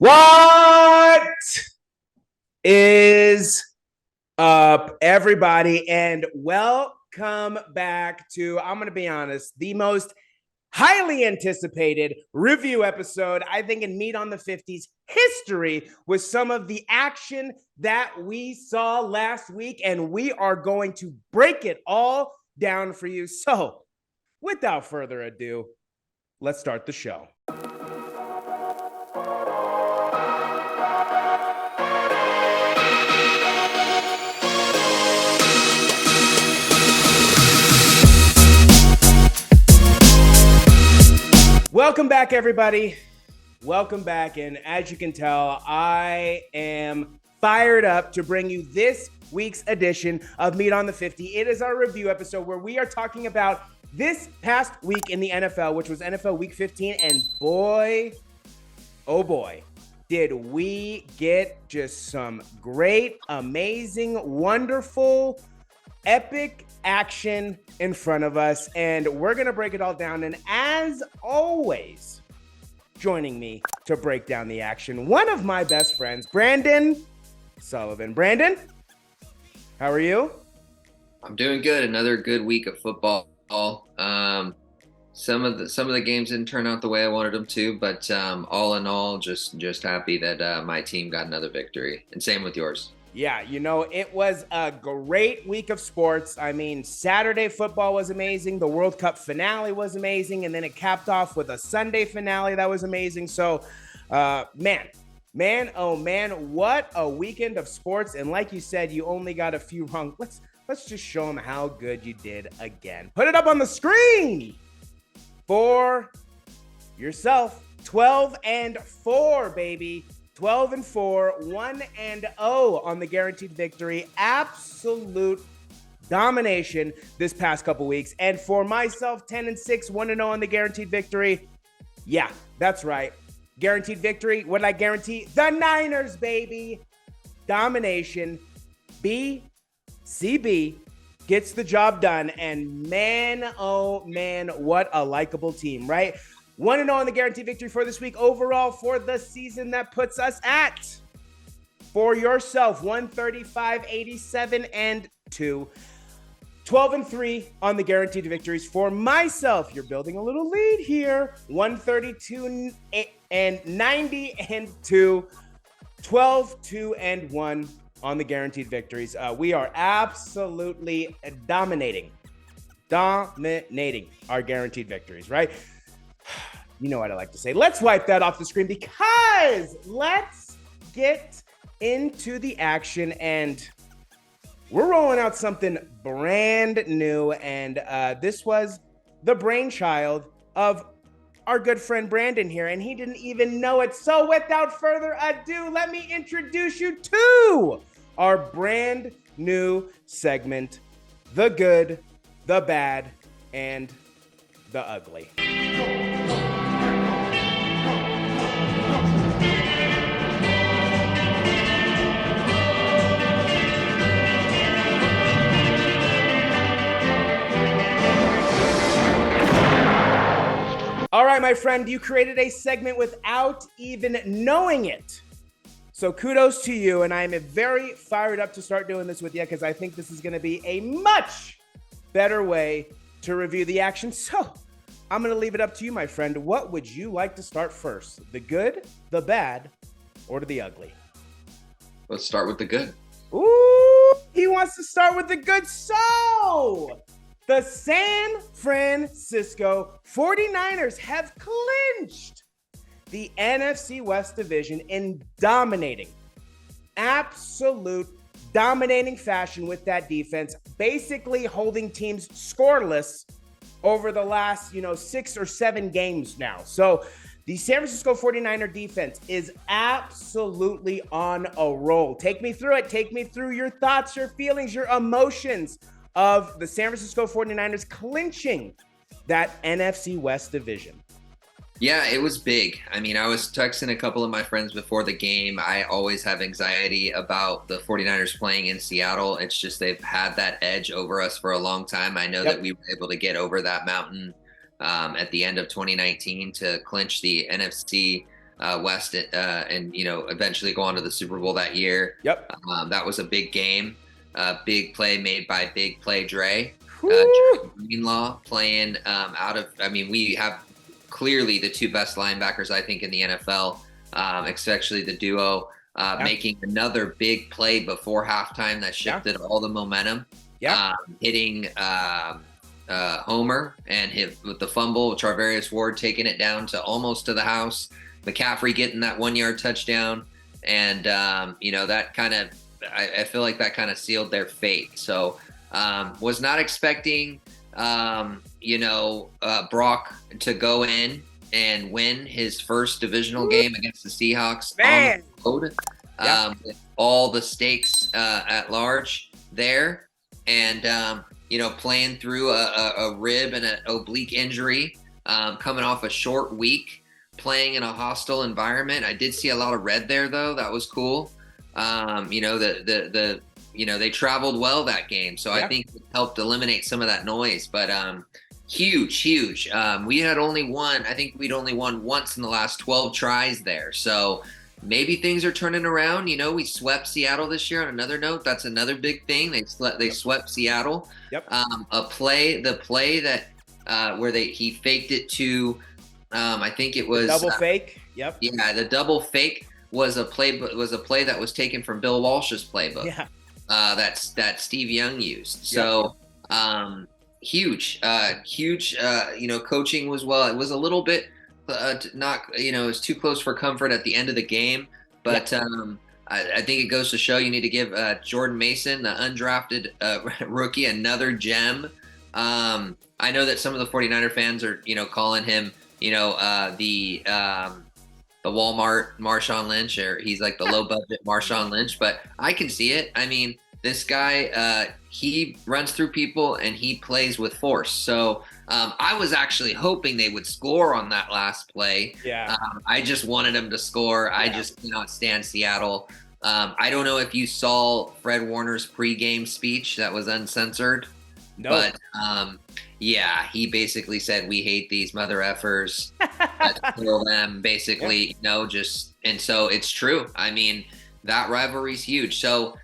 What is up, everybody? And welcome back to, I'm going to be honest, the most highly anticipated review episode, I think, in Meat on the 50s history, with some of the action that we saw last week. And we are going to break it all down for you. So, without further ado, let's start the show. Welcome back, everybody. Welcome back. And as you can tell, I am fired up to bring you this week's edition of Meat on the 50. It is our review episode where we are talking about this past week in the NFL, which was NFL Week 15. And boy, oh boy, did we get just some great, amazing, wonderful, epic action in front of us, and we're gonna break it all down. And as always, joining me to break down the action, one of my best friends, Brandon Sullivan. Brandon, how are you? I'm doing good. Another good week of football. Some of the games didn't turn out the way I wanted them to, but all in all, just happy that my team got another victory. And same with yours. Yeah, it was a great week of sports. I mean, Saturday football was amazing. The World Cup finale was amazing. And then it capped off with a Sunday finale that was amazing. So, man, oh man, what a weekend of sports. And like you said, you only got a few wrong. Let's just show them how good you did again. Put it up on the screen for yourself. 12-4, baby. 12-4, 1-0 on the guaranteed victory. Absolute domination this past couple weeks. And for myself, 10-6, 1-0 on the guaranteed victory. Yeah, that's right. Guaranteed victory. What did I guarantee? The Niners, baby. Domination. BCB gets the job done. And man, oh man, what a likable team, right? 1-0 on the guaranteed victory for this week. Overall for the season, that puts us at, for yourself, 135, 87, and 2. 12-3 on the guaranteed victories. For myself, you're building a little lead here. 132 and 90 and 2. 12-2-1 on the guaranteed victories. We are absolutely dominating our guaranteed victories, right? You know what I like to say. Let's wipe that off the screen, because let's get into the action. And we're rolling out something brand new. And this was the brainchild of our good friend Brandon here, and he didn't even know it. So without further ado, let me introduce you to our brand new segment, The Good, The Bad, and The Ugly. All right, my friend, you created a segment without even knowing it. So kudos to you, and I'm very fired up to start doing this with you, because I think this is going to be a much better way to review the action. So I'm going to leave it up to you, my friend. What would you like to start first? The good, the bad, or the ugly? Let's start with the good. Ooh, he wants to start with the good. So the San Francisco 49ers have clinched the NFC West division in absolute dominating fashion with that defense, basically holding teams scoreless over the last, 6 or 7 games now. So the San Francisco 49er defense is absolutely on a roll. Take me through it. Take me through your thoughts, your feelings, your emotions of the San Francisco 49ers clinching that NFC West division. Yeah, it was big. I mean, I was texting a couple of my friends before the game. I always have anxiety about the 49ers playing in Seattle. It's just they've had that edge over us for a long time. I know that we were able to get over that mountain at the end of 2019 to clinch the NFC West, and eventually go on to the Super Bowl that year. Yep. That was a big game. Big play made by Big Play Dre. Greenlaw playing out of. I mean, we have clearly the two best linebackers I think in the NFL, especially the duo. Making another big play before halftime that shifted all the momentum. Hitting Homer and with the fumble, Charvarius Ward taking it down to almost to the house. McCaffrey getting that 1-yard touchdown, and that kind of, I feel like that kind of sealed their fate. So was not expecting Brock to go in and win his first divisional game against the Seahawks on the road, with all the stakes at large there, and playing through a rib and an oblique injury, coming off a short week, playing in a hostile environment. I did see a lot of red there, though. That was cool. They traveled well that game, so I think it helped eliminate some of that noise. But huge. We had only won. I think we'd only won once in the last 12 tries there. So maybe things are turning around. We swept Seattle this year. On another note, that's another big thing. They swept Seattle. The play that where he faked it to. I think it was double fake. Yeah, the double fake was a play that was taken from Bill Walsh's playbook. That Steve Young used. So huge. Coaching was well. It was a little bit not, it was too close for comfort at the end of the game. But I think it goes to show you need to give Jordan Mason, the undrafted rookie, another gem. I know that some of the 49er fans are, calling him, the Walmart Marshawn Lynch, or he's like the low budget Marshawn Lynch, but I can see it. I mean, this guy, he runs through people and he plays with force. So I was actually hoping they would score on that last play. I just wanted them to score. I just cannot stand Seattle. I don't know if you saw Fred Warner's pregame speech that was uncensored. No. But he basically said, "We hate these mother effers. Let's kill them." Basically, and so it's true. I mean, that rivalry's huge. So,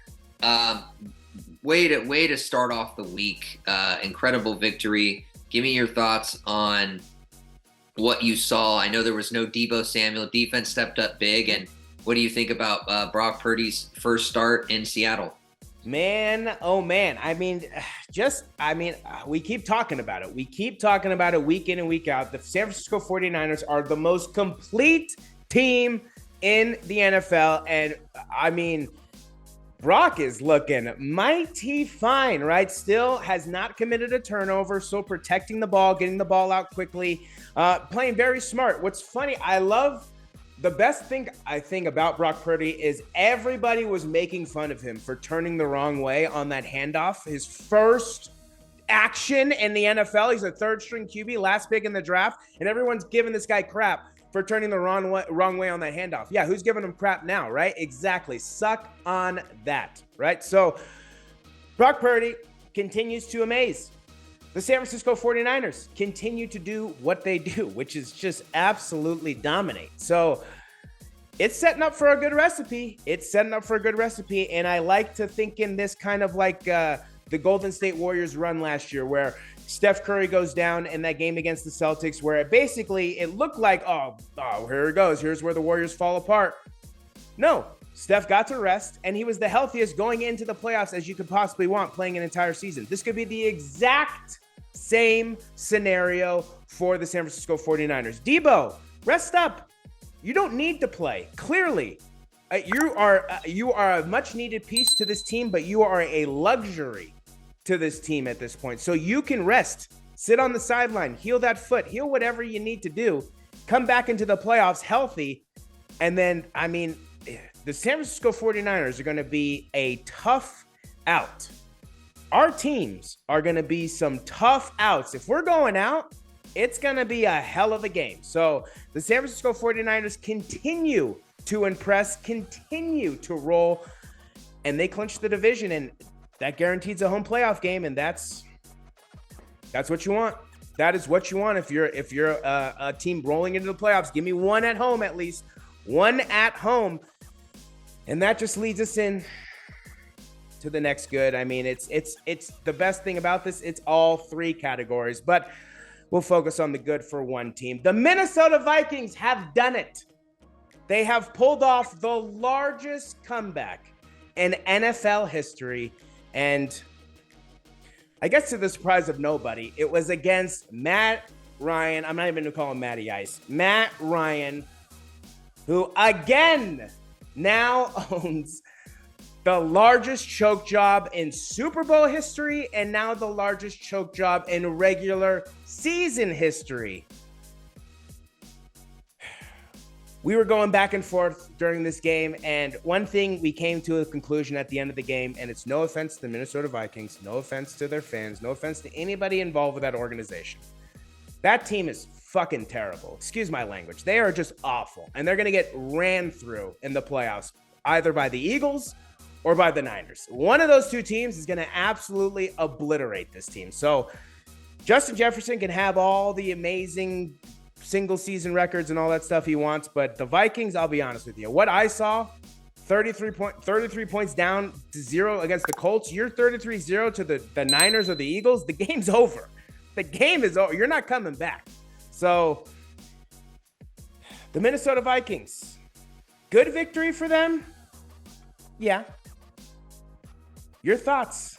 way to start off the week. Incredible victory. Give me your thoughts on what you saw. I know there was no Deebo Samuel. Defense stepped up big, and what do you think about Brock Purdy's first start in Seattle? Man, oh man. We keep talking about it. We keep talking about it week in and week out. The San Francisco 49ers are the most complete team in the NFL. And Brock is looking mighty fine, right? Still has not committed a turnover. Still protecting the ball, getting the ball out quickly, playing very smart. What's funny, the best thing I think about Brock Purdy is everybody was making fun of him for turning the wrong way on that handoff. His first action in the NFL. He's a third string QB, last pick in the draft, and everyone's giving this guy crap for turning the wrong way on that handoff. Yeah, who's giving him crap now, right? Exactly. Suck on that, right? So Brock Purdy continues to amaze. The San Francisco 49ers continue to do what they do, which is just absolutely dominate. So it's setting up for a good recipe. And I like to think in this kind of like the Golden State Warriors run last year, where Steph Curry goes down in that game against the Celtics, where it looked like, oh, here it goes. Here's where the Warriors fall apart. No, Steph got to rest, and he was the healthiest going into the playoffs as you could possibly want, playing an entire season. This could be the exact same scenario for the San Francisco 49ers. Deebo, rest up. You don't need to play. Clearly, you are a much needed piece to this team, but you are a luxury to this team at this point. So you can rest, sit on the sideline, heal that foot, heal whatever you need to do, come back into the playoffs healthy. And then, the San Francisco 49ers are going to be a tough out. Our teams are going to be some tough outs. If we're going out, it's going to be a hell of a game. So the San Francisco 49ers continue to impress, continue to roll, and they clinch the division, and that guarantees a home playoff game, and that's what you want. That is what you want if you're a team rolling into the playoffs. Give me one at home at least. one at home. And that just leads us in to the next good. I mean, it's the best thing about this. It's all three categories, but we'll focus on the good for one team. The Minnesota Vikings have done it. They have pulled off the largest comeback in NFL history. And I guess to the surprise of nobody, it was against Matt Ryan. I'm not even going to call him Matty Ice. Matt Ryan, who again now owns the largest choke job in Super Bowl history and now the largest choke job in regular season history. We were going back and forth during this game, and one thing we came to a conclusion at the end of the game, and it's no offense to the Minnesota Vikings, no offense to their fans, no offense to anybody involved with that organization. That team is fucking terrible. Excuse my language. They are just awful, and they're going to get ran through in the playoffs, either by the Eagles or by the Niners. One of those two teams is going to absolutely obliterate this team. So Justin Jefferson can have all the amazing single season records and all that stuff he wants, but the Vikings, I'll be honest with you, what I saw, 33 points down to 0 against the Colts. You're 33-0 to the Niners or the Eagles. The game's over. The game is over. You're not coming back. So the Minnesota Vikings, good victory for them. Yeah. Your thoughts?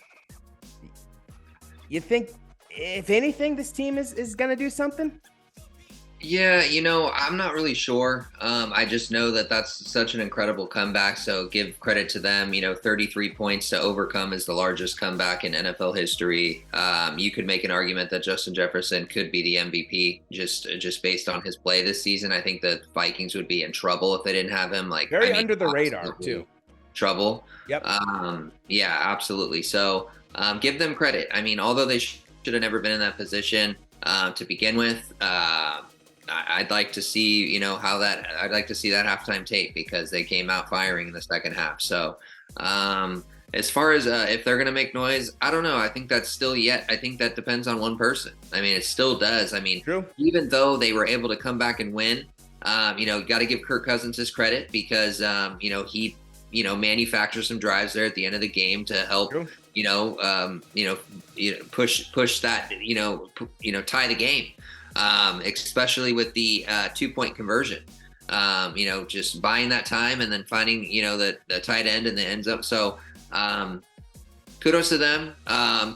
You think, if anything, this team is going to do something? Yeah, I'm not really sure. I just know that that's such an incredible comeback. So give credit to them. 33 points to overcome is the largest comeback in NFL history. You could make an argument that Justin Jefferson could be the MVP just based on his play this season. I think the Vikings would be in trouble if they didn't have him. Under the radar too. Trouble. Yep. Yeah, absolutely. So give them credit. I mean, although they should have never been in that position to begin with. I'd like to see, I'd like to see that halftime tape because they came out firing in the second half. So as far as if they're going to make noise, I don't know. I think that's still I think that depends on one person. I mean, it still does. I mean, True. Even though they were able to come back and win, got to give Kirk Cousins his credit because, he, manufactured some drives there at the end of the game to help, True. Push that, tie the game. Especially with the 2-point conversion, just buying that time and then finding, the tight end in the end zone. So kudos to them.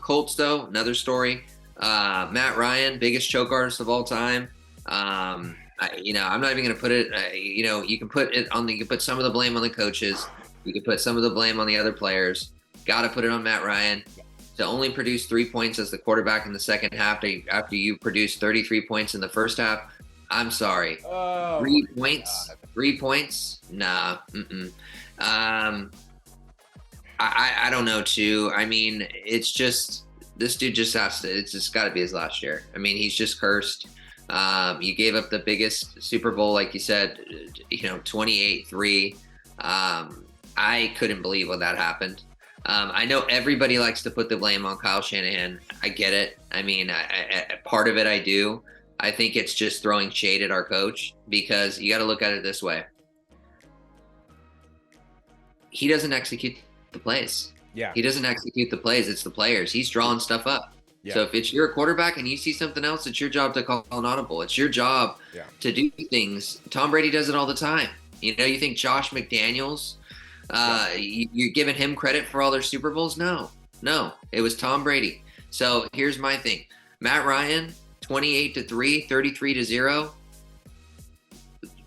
Colts, though, another story. Matt Ryan, biggest choke artist of all time. I'm not even going to put it, you can put some of the blame on the coaches. You can put some of the blame on the other players. Got to put it on Matt Ryan. To only produce 3 points as the quarterback in the second half after you produced 33 points in the first half, I'm sorry. 3 points? God. 3 points? Nah. I don't know, too. I mean, it's just this dude just has to. It's just got to be his last year. I mean, he's just cursed. You gave up the biggest Super Bowl, like you said, 28-3. I couldn't believe when that happened. I know everybody likes to put the blame on Kyle Shanahan. I get it. I mean, part of it I do. I think it's just throwing shade at our coach because you got to look at it this way. He doesn't execute the plays. Yeah. He doesn't execute the plays. It's the players. He's drawing stuff up. Yeah. So if you're a quarterback and you see something else, it's your job to call an audible. It's your job to do things. Tom Brady does it all the time. You think Josh McDaniels, you're giving him credit for all their Super Bowls? No, it was Tom Brady. So here's my thing. Matt Ryan, 28-3, 33-0.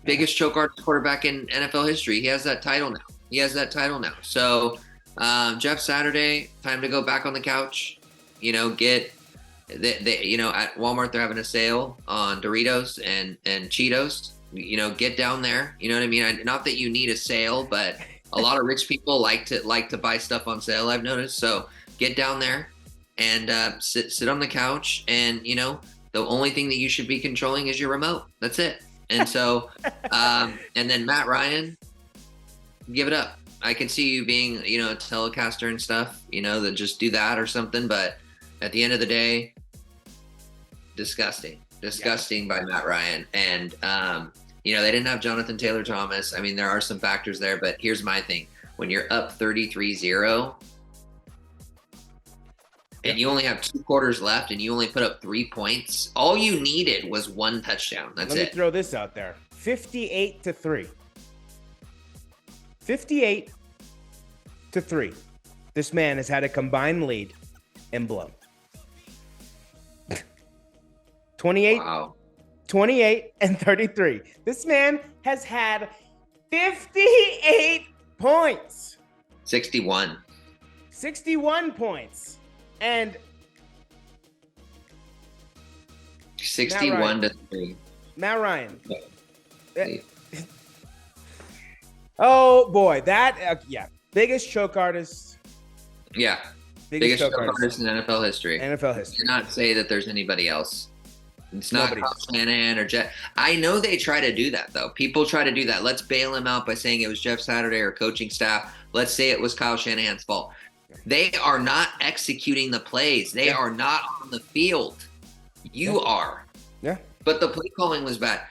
Biggest choke artist quarterback in NFL history. He has that title now. So Jeff Saturday, time to go back on the couch. Get at Walmart, they're having a sale on Doritos and Cheetos. Get down there. You know what I mean? Not that you need a sale, but a lot of rich people like to buy stuff on sale, I've noticed. So get down there and sit on the couch. And, the only thing that you should be controlling is your remote. That's it. And so, and then Matt Ryan, give it up. I can see you being, a telecaster and stuff, that just do that or something. But at the end of the day, disgusting by Matt Ryan. And They didn't have Jonathan Taylor Thomas. I mean, there are some factors there, but here's my thing. When you're up 33-0 and you only have 2 quarters left and you only put up 3 points, all you needed was 1 touchdown. That's it. Let me throw this out there. 58-3. 58-3. This man has had a combined lead and blown. 28, Wow. 28 and 33. This man has had 58 points. 61. 61 points. And 61-3. Matt Ryan. Yeah. Oh boy, that biggest choke artist. Yeah. Biggest choke artist in NFL history. NFL history. Do not say that there's anybody else. It's not Nobody Kyle Shanahan or Jeff. I know they try to do that, though. People try to do that. Let's bail him out by saying it was Jeff Saturday or coaching staff. Let's say it was Kyle Shanahan's fault. They are not executing the plays. They are not on the field. You are. Yeah. But the play calling was bad.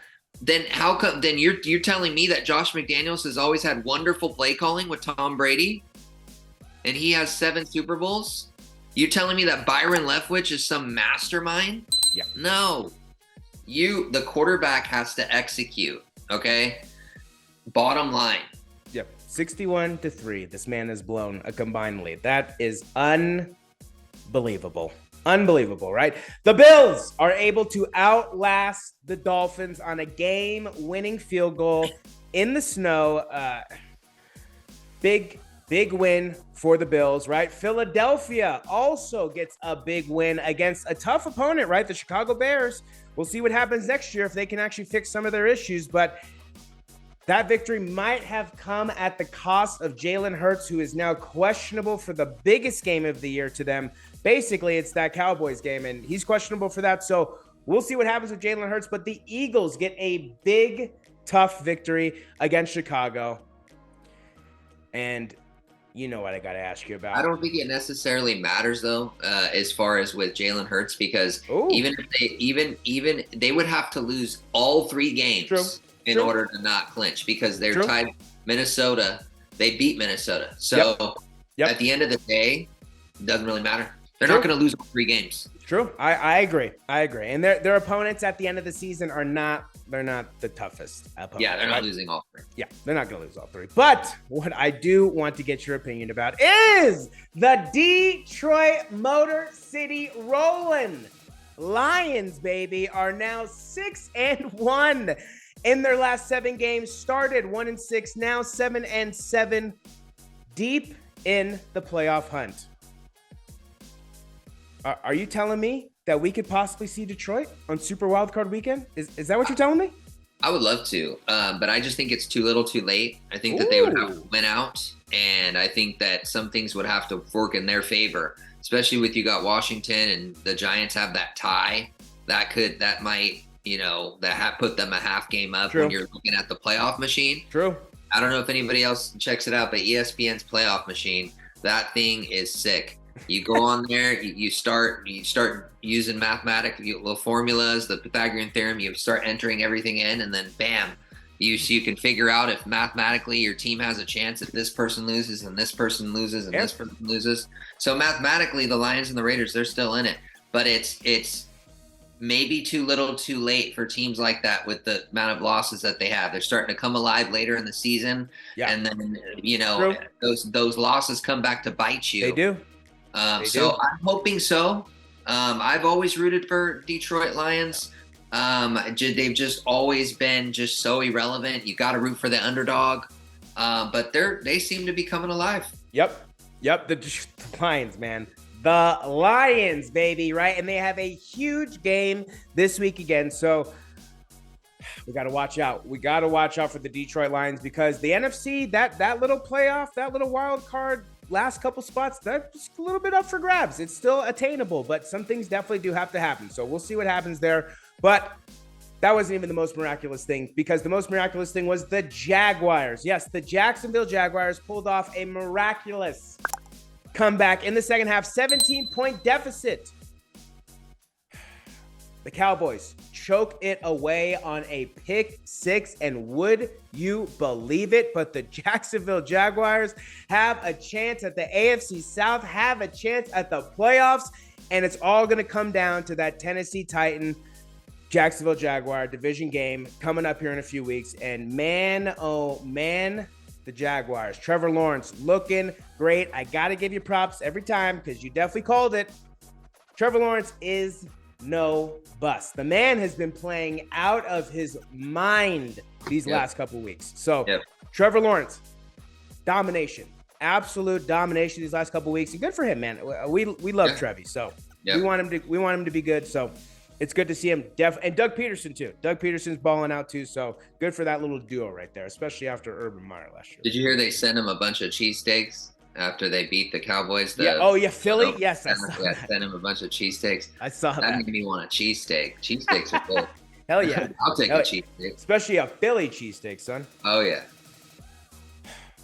Then how come? Then you're telling me that Josh McDaniels has always had wonderful play calling with Tom Brady, and he has 7 Super Bowls? You're telling me that Byron Leftwich is some mastermind? Yeah. No. The quarterback has to execute, okay? Bottom line. Yep. 61-3. This man has blown a combined lead. That is unbelievable. Unbelievable, right? The Bills are able to outlast the Dolphins on a game-winning field goal in the snow. Big win for the Bills, right? Philadelphia also gets a big win against a tough opponent, right? The Chicago Bears. We'll see what happens next year if they can actually fix some of their issues, but that victory might have come at the cost of Jalen Hurts, who is now questionable for the biggest game of the year to them. Basically, it's that Cowboys game, and he's questionable for that. So we'll see what happens with Jalen Hurts, but the Eagles get a big, tough victory against Chicago. And you know what I got to ask you about. I don't think it necessarily matters though, as far as with Jalen Hurts, because even if they would have to lose all 3 games in order to not clinch, because they're tied Minnesota. They beat Minnesota. So at the end of the day, it doesn't really matter. They're not going to lose all 3 games. True. I agree. And their opponents at the end of the season are not. They're not the toughest opponents. Yeah, they're not losing all 3. Yeah, they're not going to lose all 3. But what I do want to get your opinion about is the Detroit Motor City Rollin' Lions, baby, are now 6-1 in their last 7 games. Started 1-6, now 7-7, deep in the playoff hunt. Are you telling me that we could possibly see Detroit on Super Wildcard Weekend? Is that what you're telling me? I would love to, but I just think it's too little too late. I think that they would have to win out, and I think that some things would have to work in their favor, especially with you got Washington and the Giants have that tie. That might, put them a half game up when you're looking at the playoff machine. True. I don't know if anybody else checks it out, but ESPN's playoff machine, that thing is sick. You go on there, you start using mathematical formulas, the Pythagorean theorem. You start entering everything in, and then bam, you can figure out if mathematically your team has a chance if this person loses and this person loses and this person loses. So mathematically, the Lions and the Raiders, they're still in it, but it's maybe too little, too late for teams like that with the amount of losses that they have. They're starting to come alive later in the season, and then those losses come back to bite you. They do. So I'm hoping so. I've always rooted for Detroit Lions. They've just always been just so irrelevant. You got to root for the underdog. But they seem to be coming alive. Yep. The Lions, man. The Lions, baby, right? And they have a huge game this week again. So we got to watch out. We got to watch out for the Detroit Lions because the NFC, that little playoff, that little wild card, last couple spots, that's a little bit up for grabs. It's still attainable, but some things definitely do have to happen. So we'll see what happens there. But that wasn't even the most miraculous thing because the most miraculous thing was the Jaguars. Yes, the Jacksonville Jaguars pulled off a miraculous comeback in the second half, 17-point deficit. The Cowboys choke it away on a pick six, and would you believe it? But the Jacksonville Jaguars have a chance at the AFC South, have a chance at the playoffs, and it's all going to come down to that Tennessee Titan Jacksonville Jaguar division game coming up here in a few weeks. And man, oh man, the Jaguars. Trevor Lawrence looking great. I got to give you props every time because you definitely called it. Trevor Lawrence is no bust. The man has been playing out of his mind these last couple weeks. So Trevor Lawrence, domination, absolute domination these last couple weeks. And good for him, man. We love Trevi, so we want him to be good. So it's good to see him. And Doug Peterson too. Doug Peterson's balling out too. So good for that little duo right there, especially after Urban Meyer last year. Did you hear they sent him a bunch of cheesesteaks after they beat the Cowboys? Philly. Yes, sent him a bunch of cheesesteaks. I saw that. That made me want a cheesesteak. Cheesesteaks are good. Hell yeah. I'll take a cheesesteak. Especially a Philly cheesesteak, son. Oh yeah.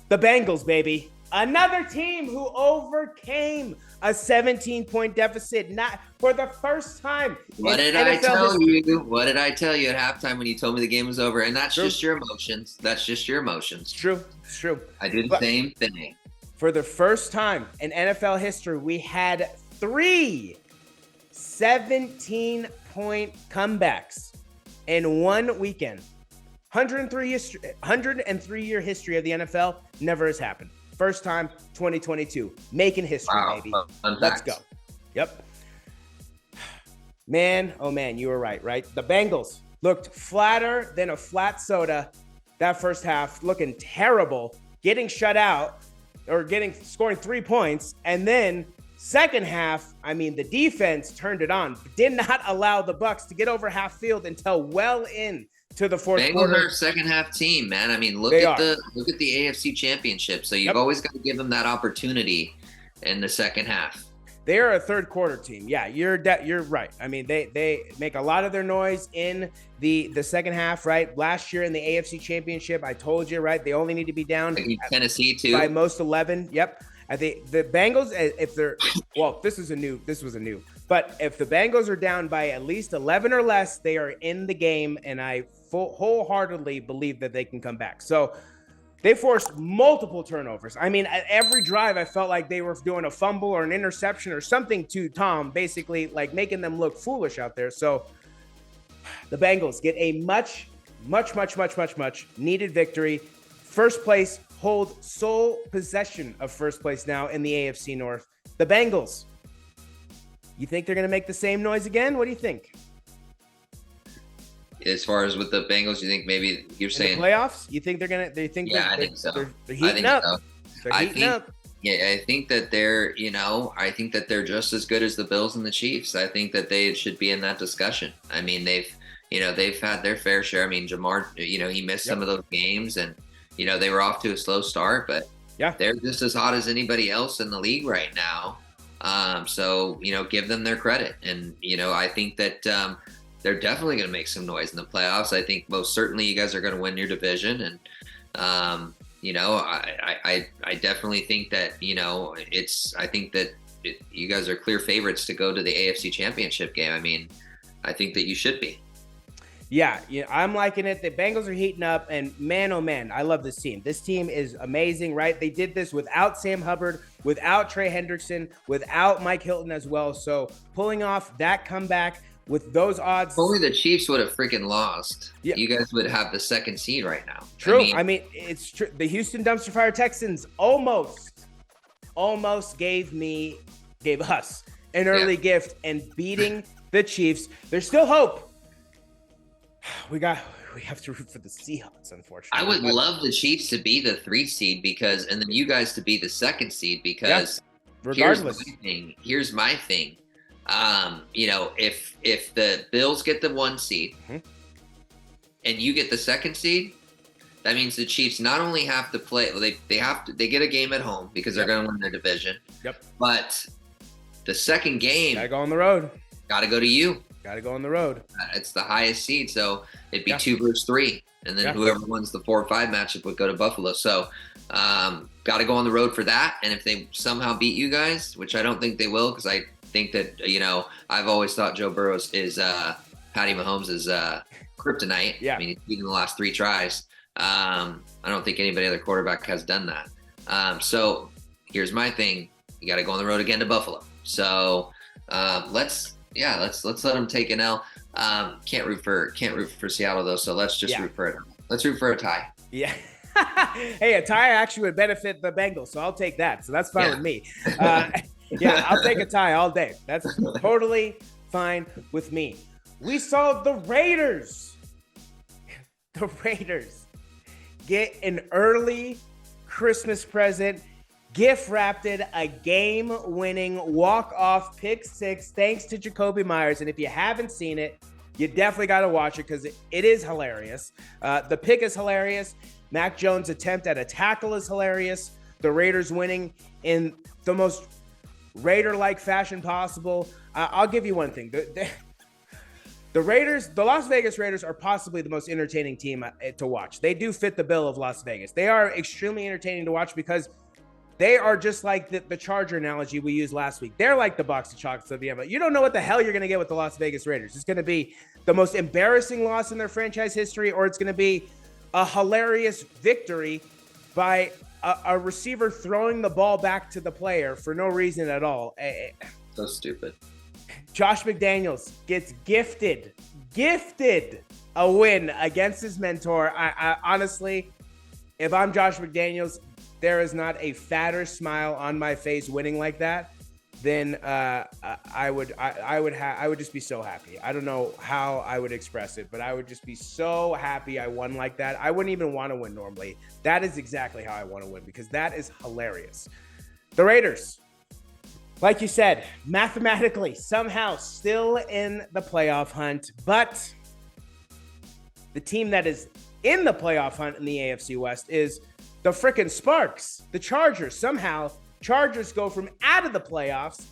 The Bengals, baby. Another team who overcame a 17-point deficit, not for the first time. What did I tell you? What did I tell you at halftime when you told me the game was over? And that's just your emotions. That's just your emotions. It's true. I did the same thing. For the first time in NFL history, we had 3 17-point comebacks in one weekend. 103-year history of the NFL, never has happened. First time, 2022. Making history, baby. Let's go. Yep. Man, oh man, you were right? The Bengals looked flatter than a flat soda that first half, looking terrible, getting shut out or scoring 3 points. And then second half, I mean, the defense turned it on, did not allow the Bucs to get over half field until well in to the fourth quarter. Bengals are a second half team, man. I mean, look at the AFC Championship. So you've always got to give them that opportunity in the second half. They are a third quarter team. Yeah, you're right. I mean, they make a lot of their noise in the second half, right? Last year in the AFC Championship, I told you, right? They only need to be down Tennessee too by most 11. Yep. I think the Bengals, if they're this was a new. But if the Bengals are down by at least 11 or less, they are in the game, and I wholeheartedly believe that they can come back. So they forced multiple turnovers. I mean, at every drive, I felt like they were doing a fumble or an interception or something to Tom, basically like making them look foolish out there. So the Bengals get a much needed victory. First place, hold sole possession of first place now in the AFC North. The Bengals. You think they're going to make the same noise again? What do you think? As far as with the Bengals, you think maybe you're saying playoffs? You think they're going to? They think? Yeah, I think so. They're heating up. So. They're heating up. Yeah, I think that they're. I think that they're just as good as the Bills and the Chiefs. I think that they should be in that discussion. I mean, they've had their fair share. I mean, Jamar, he missed some of those games, and they were off to a slow start, but they're just as hot as anybody else in the league right now. So give them their credit, and I think that they're definitely going to make some noise in the playoffs. I think most certainly you guys are going to win your division, and I definitely think that I think that you guys are clear favorites to go to the AFC Championship game. I mean, I think that you should be. Yeah, I'm liking it. The Bengals are heating up, and man, oh man, I love this team. This team is amazing, right? They did this without Sam Hubbard, without Trey Hendrickson, without Mike Hilton as well. So pulling off that comeback with those odds. If only the Chiefs would have freaking lost. Yeah. You guys would have the second seed right now. True. I mean it's true. The Houston Dumpster Fire Texans almost gave us an early gift and beating the Chiefs. There's still hope. We have to root for the Seahawks, unfortunately. I would love the Chiefs to be the 3 seed and then you guys to be the 2nd seed because regardless. Here's my thing. If the Bills get the 1 seed and you get the 2nd seed, that means the Chiefs not only have to play, they get a game at home because they're going to win their division. Yep. But the second game, gotta go on the road. Got to go to you. Got to go on the road. It's the highest seed, so it'd be 2 versus 3, and then whoever wins the 4 or 5 matchup would go to Buffalo. So, got to go on the road for that. And if they somehow beat you guys, which I don't think they will, because I think that I've always thought Joe Burrow is Patty Mahomes' kryptonite. Yeah. I mean, he's beaten the last 3 tries. I don't think anybody other quarterback has done that. So here's my thing: you got to go on the road again to Buffalo. So let's let them take an L. Can't root for Seattle though. So let's just root for it. Let's root for a tie. Yeah. Hey, a tie actually would benefit the Bengals, so I'll take that. So that's fine with me. Yeah, I'll take a tie all day. That's totally fine with me. We saw the Raiders get an early Christmas present, gift wrapped it, a game-winning walk-off pick 6 thanks to Jakobi Meyers. And if you haven't seen it, you definitely got to watch it because it is hilarious. The pick is hilarious. Mac Jones' attempt at a tackle is hilarious. The Raiders winning in the most Raider-like fashion possible. I'll give you one thing. The Raiders, the Las Vegas Raiders, are possibly the most entertaining team to watch. They do fit the bill of Las Vegas. They are extremely entertaining to watch because they are just like the Charger analogy we used last week. They're like the box of chocolates of the NFL. You don't know what the hell you're going to get with the Las Vegas Raiders. It's going to be the most embarrassing loss in their franchise history, or it's going to be a hilarious victory by a receiver throwing the ball back to the player for no reason at all. So stupid. Josh McDaniels gets gifted a win against his mentor. I honestly, if I'm Josh McDaniels, there is not a fatter smile on my face winning like that than I would just be so happy. I don't know how I would express it, but I would just be so happy I won like that. I wouldn't even want to win normally. That is exactly how I want to win because that is hilarious. The Raiders, like you said, mathematically, somehow still in the playoff hunt, but the team that is in the playoff hunt in the AFC West is the frickin' Sparks, the Chargers. Somehow, Chargers go from out of the playoffs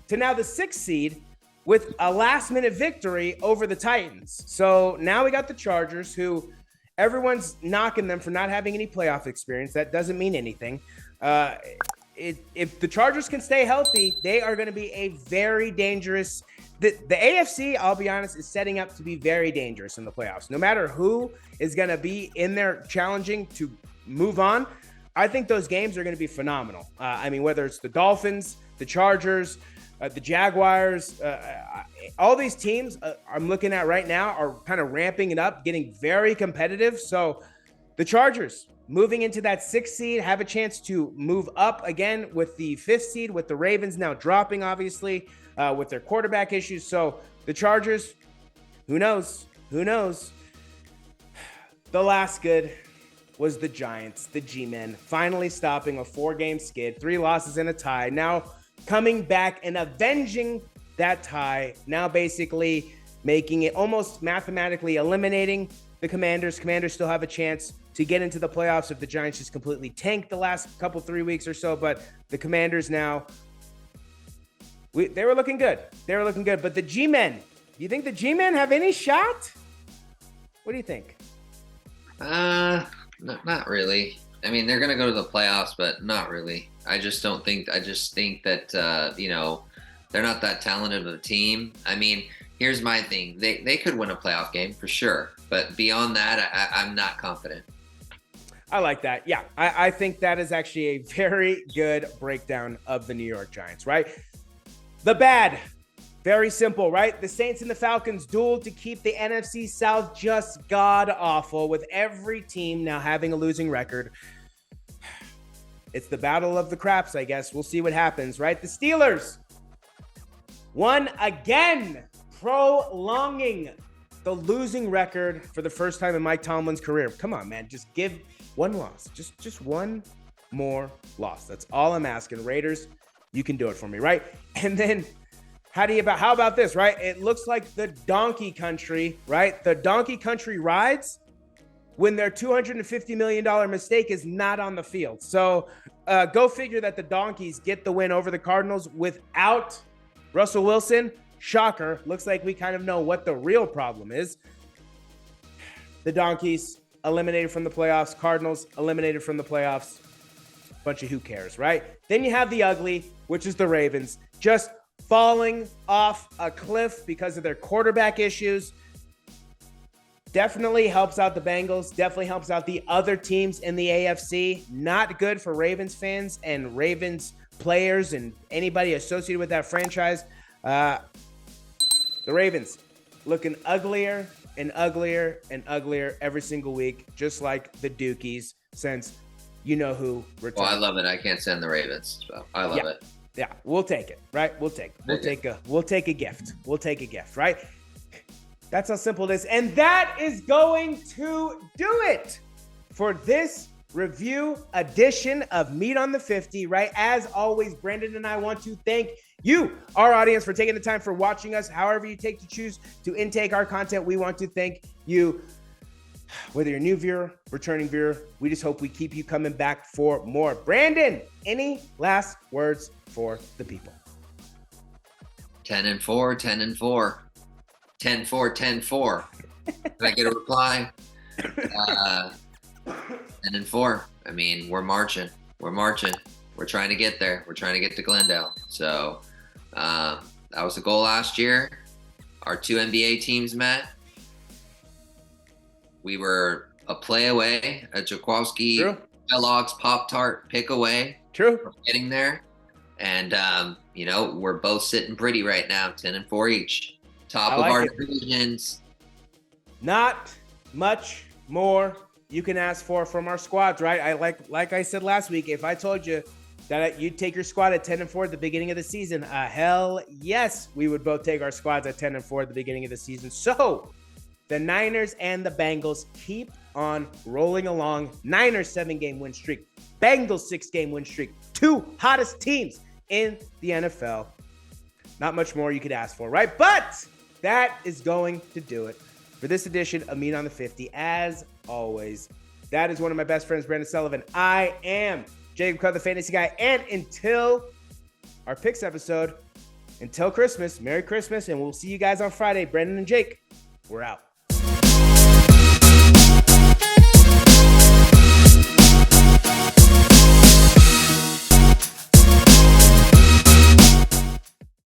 to now the 6th seed with a last-minute victory over the Titans. So now we got the Chargers, who everyone's knocking them for not having any playoff experience. That doesn't mean anything. If the Chargers can stay healthy, they are going to be a very dangerous. The AFC, I'll be honest, is setting up to be very dangerous in the playoffs. No matter who is going to be in there challenging to move on, I think those games are going to be phenomenal. I mean, whether it's the Dolphins, the Chargers, the Jaguars, all these teams I'm looking at right now are kind of ramping it up, getting very competitive. So the Chargers moving into that 6th seed have a chance to move up again with the 5th seed, with the Ravens now dropping, obviously, with their quarterback issues. So the Chargers, who knows? The last good was the Giants, the G-Men, finally stopping a 4-game skid, 3 losses and a tie. Now coming back and avenging that tie, now basically making it almost mathematically eliminating the Commanders. Commanders still have a chance to get into the playoffs if the Giants just completely tanked the last 3 weeks or so. But the Commanders now, they were looking good. But the G-Men, do you think the G-Men have any shot? What do you think? Not really. I mean, they're going to go to the playoffs, but not really. I just think that, they're not that talented of a team. I mean, here's my thing. They could win a playoff game for sure. But beyond that, I'm not confident. I like that. Yeah, I think that is actually a very good breakdown of the New York Giants, right? The bad, very simple, right? The Saints and the Falcons duel to keep the NFC South just god-awful, with every team now having a losing record. It's the battle of the craps, I guess. We'll see what happens, right? The Steelers won again, prolonging the losing record for the first time in Mike Tomlin's career. Come on, man. Just give one loss. Just one more loss. That's all I'm asking. Raiders, you can do it for me, right? And then how about this, right? It looks like the donkey country, right? The donkey country rides when their $250 million mistake is not on the field. So go figure that the Donkeys get the win over the Cardinals without Russell Wilson. Shocker. Looks like we kind of know what the real problem is. The Donkeys eliminated from the playoffs. Cardinals eliminated from the playoffs. Bunch of who cares, right? Then you have the ugly, which is the Ravens, just falling off a cliff because of their quarterback issues. Definitely helps out the Bengals. Definitely helps out the other teams in the AFC. Not good for Ravens fans and Ravens players and anybody associated with that franchise. The Ravens looking uglier and uglier and uglier every single week, just like the Dukies since you know who retired. Well, I love it. I can't stand the Ravens, so I love it. Yeah, we'll take it, right? We'll take a gift. We'll take a gift, right? That's how simple it is. And that is going to do it for this review edition of Meat on the 50, right? As always, Brandon and I want to thank you, our audience, for taking the time for watching us. However you take to choose to intake our content, we want to thank you. Whether you're a new viewer, returning viewer, we just hope we keep you coming back for more. Brandon, any last words for the people? 10-4, 10-4. 10-4, 10-4. Did I get a reply? 10-4. I mean, we're marching. We're marching. We're trying to get there. We're trying to get to Glendale. So that was the goal last year. Our two NBA teams met. We were a play away, a Jaworski Kellogg's Pop-Tart pick away. True. From getting there. And, we're both sitting pretty right now, 10-4 each. Top of our divisions. Not much more you can ask for from our squads, right? I like I said last week, if I told you that you'd take your squad at 10-4 at the beginning of the season, hell yes, we would both take our squads at 10-4 at the beginning of the season. So the Niners and the Bengals keep on rolling along. Niners 7-game win streak, Bengals 6-game win streak, two hottest teams in the NFL. Not much more you could ask for, right? But that is going to do it for this edition of Meat on the 50. As always, that is one of my best friends, Brandon Sullivan. I am Jacob Carr, the fantasy guy. And until our picks episode, until Christmas, Merry Christmas, and we'll see you guys on Friday. Brandon and Jake, we're out.